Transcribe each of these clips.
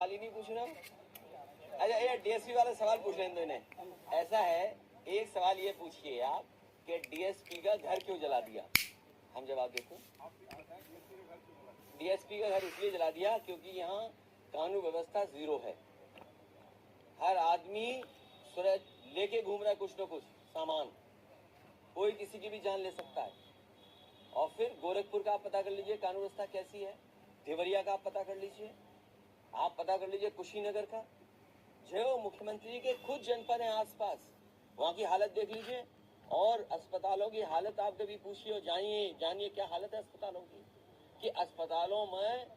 सवाल ही नहीं पूछना। अच्छा ये डीएसपी वाला सवाल पूछ लें तो इन्हें। ऐसा है, एक सवाल ये पूछिए आप कि डीएसपी का घर क्यों जला दिया। हम जवाब देते हैं, डीएसपी का घर इसलिए जला दिया क्योंकि यहाँ कानून व्यवस्था जीरो है। हर आदमी सुरज लेके घूम रहा है कुछ न कुछ सामान, कोई किसी की भी जान ले सकता है। और फिर गोरखपुर का आप पता कर लीजिए कानून व्यवस्था कैसी है, देवरिया का आप पता कर लीजिए, आप पता कर लीजिए कुशीनगर का, जो मुख्यमंत्री के खुद जनपद है आसपास, वहाँ की हालत देख लीजिए। और अस्पतालों की हालत आप कभी पूछिए, जानिए क्या हालत है अस्पतालों की, कि अस्पतालों में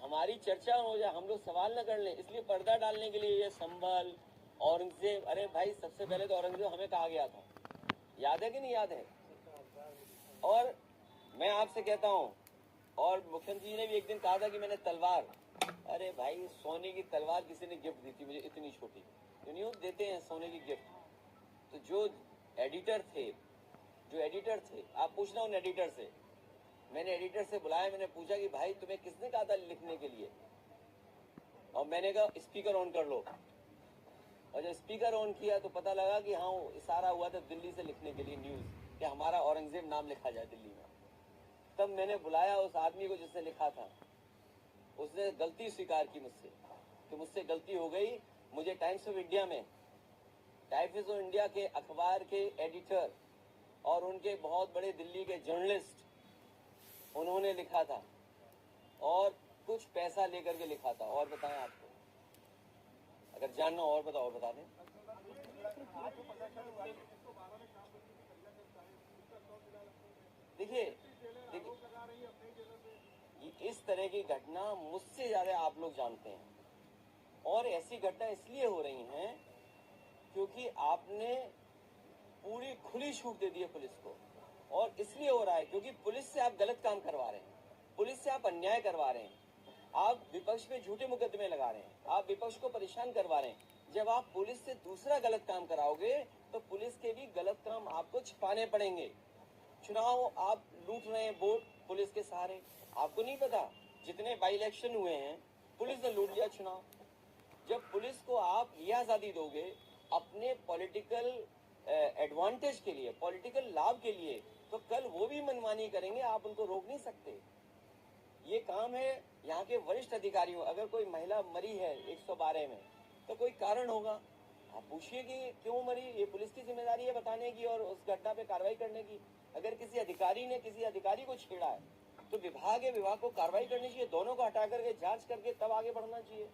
हमारी चर्चा हो जाए, हम लोग सवाल न कर लें, इसलिए पर्दा डालने के लिए ये संभल औरंगजेब। अरे भाई सबसे पहले तो औरंगजेब हमें कहा गया था, याद है कि नहीं याद है। और मैं आपसे कहता हूँ, और मुख्यमंत्री जी ने भी एक दिन कहा था कि मैंने तलवार, अरे भाई सोने की तलवार किसी ने गिफ्ट दी थी मुझे, इतनी छोटी, तो नहीं देते हैं सोने की गिफ्ट। तो जो एडिटर थे आप पूछना उन एडिटर से, मैंने एडिटर से बुलाया, मैंने पूछा कि भाई तुम्हें किसने कहा था लिखने के लिए, और मैंने कहा स्पीकर ऑन कर लो। और जब स्पीकर ऑन किया तो पता लगा कि हाँ इशारा हुआ था दिल्ली से लिखने के लिए न्यूज, कि हमारा औरंगजेब नाम लिखा जाए दिल्ली में। तब मैंने बुलाया उस आदमी को जिसने लिखा था, उसने गलती स्वीकार की मुझसे कि मुझसे गलती हो गई। मुझे टाइम्स ऑफ इंडिया के अखबार के एडिटर और उनके बहुत बड़े दिल्ली के जर्नलिस्ट, उन्होंने लिखा था और कुछ पैसा लेकर के लिखा था। और बताएं आपको अगर जानना और बता दें। देखिए इस तरह की घटना मुझसे ज्यादा आप लोग जानते हैं, और ऐसी घटना इसलिए हो रही हैं क्योंकि आपने पूरी खुली छूट दे दी है पुलिस को। और इसलिए हो रहा है क्योंकि पुलिस से आप गलत काम करवा रहे हैं, पुलिस से आप अन्याय करवा रहे हैं, आप विपक्ष पे झूठे मुकदमे लगा रहे हैं, आप विपक्ष को परेशान करवा रहे हैं। जब आप पुलिस से दूसरा गलत काम कराओगे तो पुलिस के भी गलत काम आपको छिपाने पड़ेंगे। चुनाव आप लूट रहे हैं वोट पुलिस के सहारे, आपको नहीं पता जितने बाई इलेक्शन हुए हैं पुलिस ने लूट लिया चुनाव। जब पुलिस को आप ये आजादी दोगे अपने पॉलिटिकल एडवांटेज के लिए, पॉलिटिकल लाभ के लिए, तो कल वो भी मनमानी करेंगे, आप उनको रोक नहीं सकते। ये काम है यहाँ के वरिष्ठ अधिकारियों। अगर कोई महिला मरी है 112 में तो कोई कारण होगा, आप पूछिए कि क्यों मरी, ये पुलिस की जिम्मेदारी है बताने की और उस घटना पे कार्रवाई करने की। अगर किसी अधिकारी ने किसी अधिकारी को छेड़ा है तो विभाग को कार्रवाई करनी चाहिए, दोनों को हटा करके जांच करके तब आगे बढ़ना चाहिए।